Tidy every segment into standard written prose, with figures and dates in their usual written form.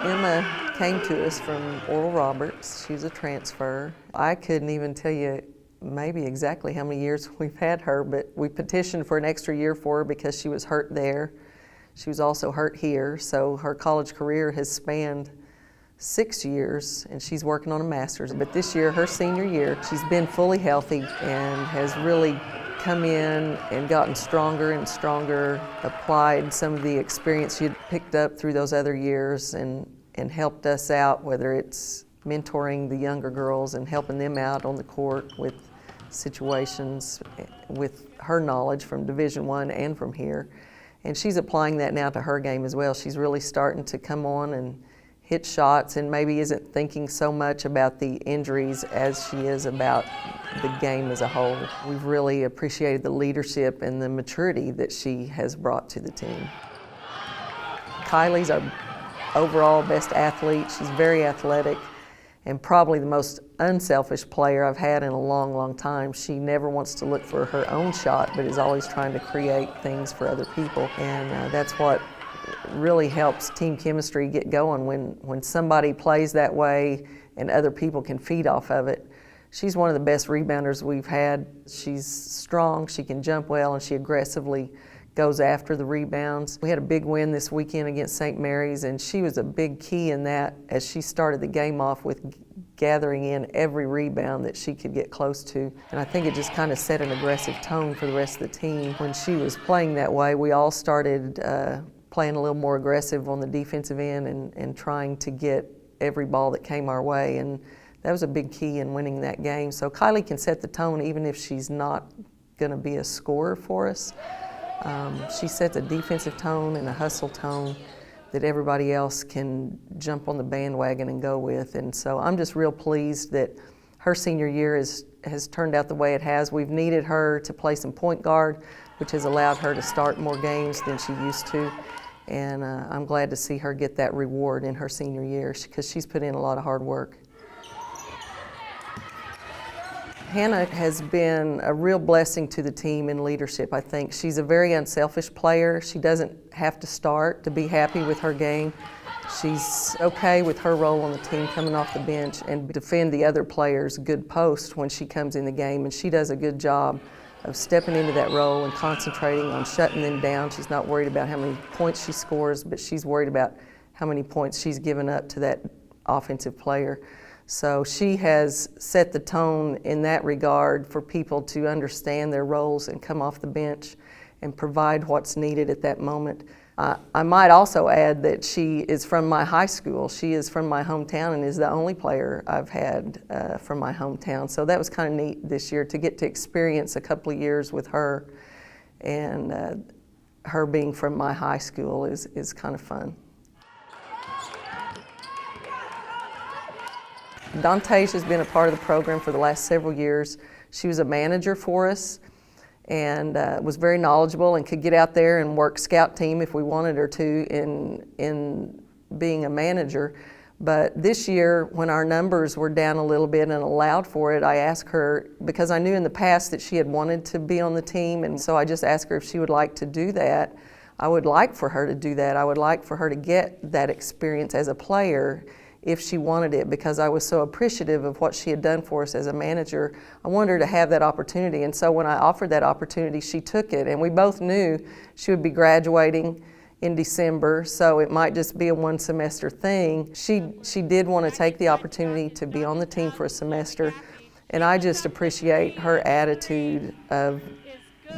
Emma came to us from Oral Roberts. She was a transfer. I couldn't even tell you maybe exactly how many years we've had her, but we petitioned for an extra year for her because she was hurt there. She was also hurt here, so her college career has spanned 6 years, and she's working on a master's. But this year, her senior year, she's been fully healthy and has really come in and gotten stronger and stronger, applied some of the experience she had picked up through those other years and helped us out, whether it's mentoring the younger girls and helping them out on the court with situations with her knowledge from Division I and from here. And she's applying that now to her game as well. She's really starting to come on and hit shots and maybe isn't thinking so much about the injuries as she is about the game as a whole. We've really appreciated the leadership and the maturity that she has brought to the team. Kylie's our overall best athlete. She's very athletic and probably the most unselfish player I've had in a long, long time. She never wants to look for her own shot, but is always trying to create things for other people. And that's what really helps team chemistry get going when somebody plays that way and other people can feed off of it. She's one of the best rebounders we've had. She's strong, she can jump well, and she aggressively goes after the rebounds. We had a big win this weekend against St. Mary's, and she was a big key in that as she started the game off with gathering in every rebound that she could get close to. And I think it just kind of set an aggressive tone for the rest of the team. When she was playing that way, we all started playing a little more aggressive on the defensive end and trying to get every ball that came our way. And that was a big key in winning that game. So Kylie can set the tone even if she's not going to be a scorer for us. She sets a defensive tone and a hustle tone that everybody else can jump on the bandwagon and go with. And so I'm just real pleased that her senior year has turned out the way it has. We've needed her to play some point guard, which has allowed her to start more games than she used to. And I'm glad to see her get that reward in her senior year because she's put in a lot of hard work. Hannah has been a real blessing to the team in leadership, I think. She's a very unselfish player. She doesn't have to start to be happy with her game. She's okay with her role on the team coming off the bench and defend the other players' good post when she comes in the game, and she does a good job of stepping into that role and concentrating on shutting them down. She's not worried about how many points she scores, but she's worried about how many points she's given up to that offensive player. So she has set the tone in that regard for people to understand their roles and come off the bench and provide what's needed at that moment. I might also add that she is from my high school. She is from my hometown and is the only player I've had from my hometown. So that was kind of neat this year to get to experience a couple of years with her, and her being from my high school is kind of fun. Dante has been a part of the program for the last several years. She was a manager for us and was very knowledgeable and could get out there and work scout team if we wanted her to in being a manager. But this year, when our numbers were down a little bit and allowed for it, I asked her, because I knew in the past that she had wanted to be on the team, and so I just asked her if she would like to do that. I would like for her to do that. I would like for her to get that experience as a player if she wanted it, because I was so appreciative of what she had done for us as a manager. I wanted her to have that opportunity, and so when I offered that opportunity, she took it, and we both knew she would be graduating in December, so it might just be a one semester thing. She did want to take the opportunity to be on the team for a semester, and I just appreciate her attitude of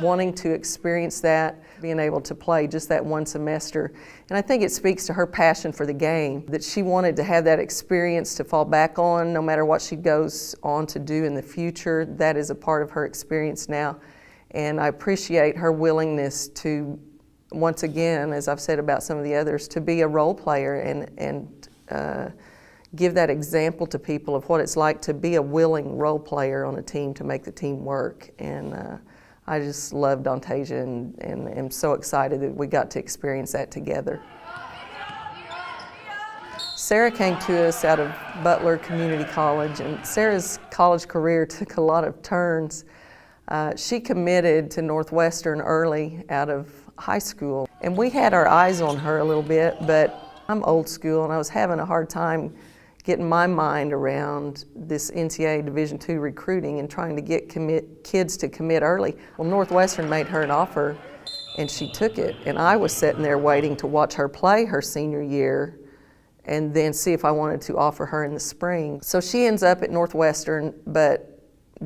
wanting to experience that, being able to play just that one semester. And I think it speaks to her passion for the game, that she wanted to have that experience to fall back on no matter what she goes on to do in the future. That is a part of her experience now. And I appreciate her willingness to, once again, as I've said about some of the others, to be a role player and give that example to people of what it's like to be a willing role player on a team to make the team work. And I just love Dante and am so excited that we got to experience that together. Sarah came to us out of Butler Community College, and Sarah's college career took a lot of turns. She committed to Northwestern early out of high school, and we had our eyes on her a little bit, but I'm old school, and I was having a hard time getting my mind around this NCAA Division II recruiting and trying to get kids to commit early. Well, Northwestern made her an offer, and she took it. And I was sitting there waiting to watch her play her senior year and then see if I wanted to offer her in the spring. So she ends up at Northwestern, but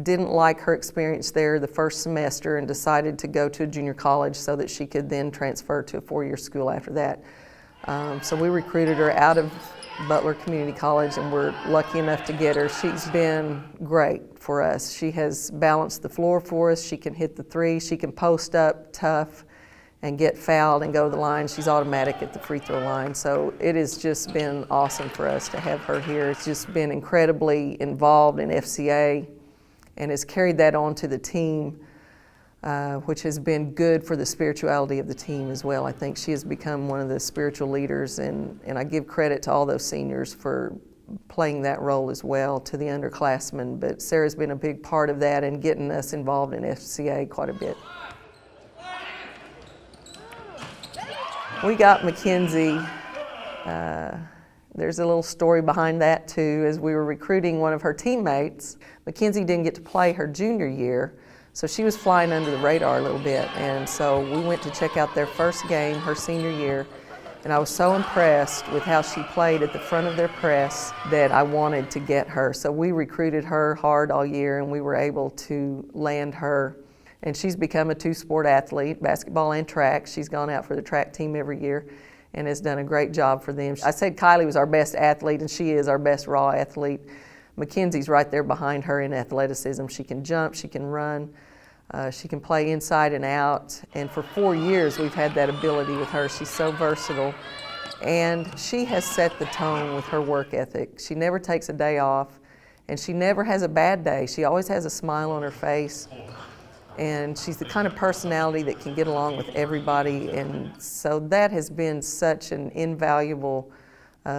didn't like her experience there the first semester and decided to go to a junior college so that she could then transfer to a four-year school after that. So we recruited her out of Butler Community College, and we're lucky enough to get her. She's been great for us. She has balanced the floor for us. She can hit the three. She can post up tough and get fouled and go to the line. She's automatic at the free throw line. So it has just been awesome for us to have her here. It's just been incredibly involved in FCA and has carried that on to the team, which has been good for the spirituality of the team as well. I think she has become one of the spiritual leaders, and I give credit to all those seniors for playing that role as well, to the underclassmen. But Sarah's been a big part of that and getting us involved in FCA quite a bit. We got Mackenzie. There's a little story behind that too. As we were recruiting one of her teammates, Mackenzie didn't get to play her junior year, so she was flying under the radar a little bit. And so we went to check out their first game her senior year, and I was so impressed with how she played at the front of their press that I wanted to get her. So we recruited her hard all year, and we were able to land her. And she's become a two-sport athlete, basketball and track. She's gone out for the track team every year and has done a great job for them. I said Kylie was our best athlete, and she is our best raw athlete. Mackenzie's right there behind her in athleticism. She can jump, she can run, she can play inside and out. And for 4 years, we've had that ability with her. She's so versatile. And she has set the tone with her work ethic. She never takes a day off, and she never has a bad day. She always has a smile on her face. And she's the kind of personality that can get along with everybody. And so that has been such an invaluable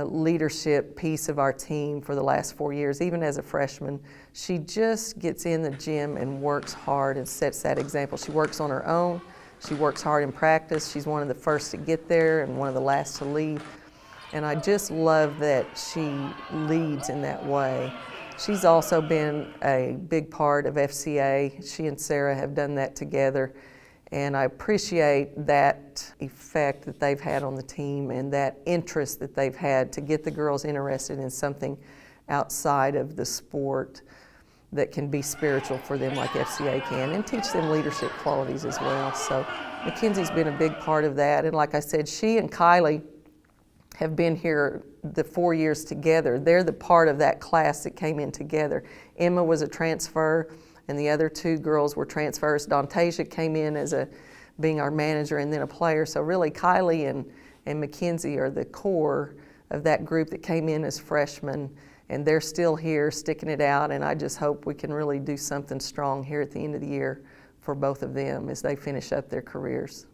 leadership piece of our team for the last 4 years. Even as a freshman, she just gets in the gym and works hard and sets that example. She works on her own. She works hard in practice. She's one of the first to get there and one of the last to leave. And I just love that she leads in that way. She's also been a big part of FCA. She and Sarah have done that together, and I appreciate that effect that they've had on the team and that interest that they've had to get the girls interested in something outside of the sport that can be spiritual for them like FCA can, and teach them leadership qualities as well. So Mackenzie's been a big part of that, and like I said, she and Kylie have been here the 4 years together. They're the part of that class that came in together. Emma was a transfer, and the other two girls were transfers. Dante came in as being our manager and then a player. So really Kylie and Mackenzie are the core of that group that came in as freshmen, and they're still here sticking it out, and I just hope we can really do something strong here at the end of the year for both of them as they finish up their careers.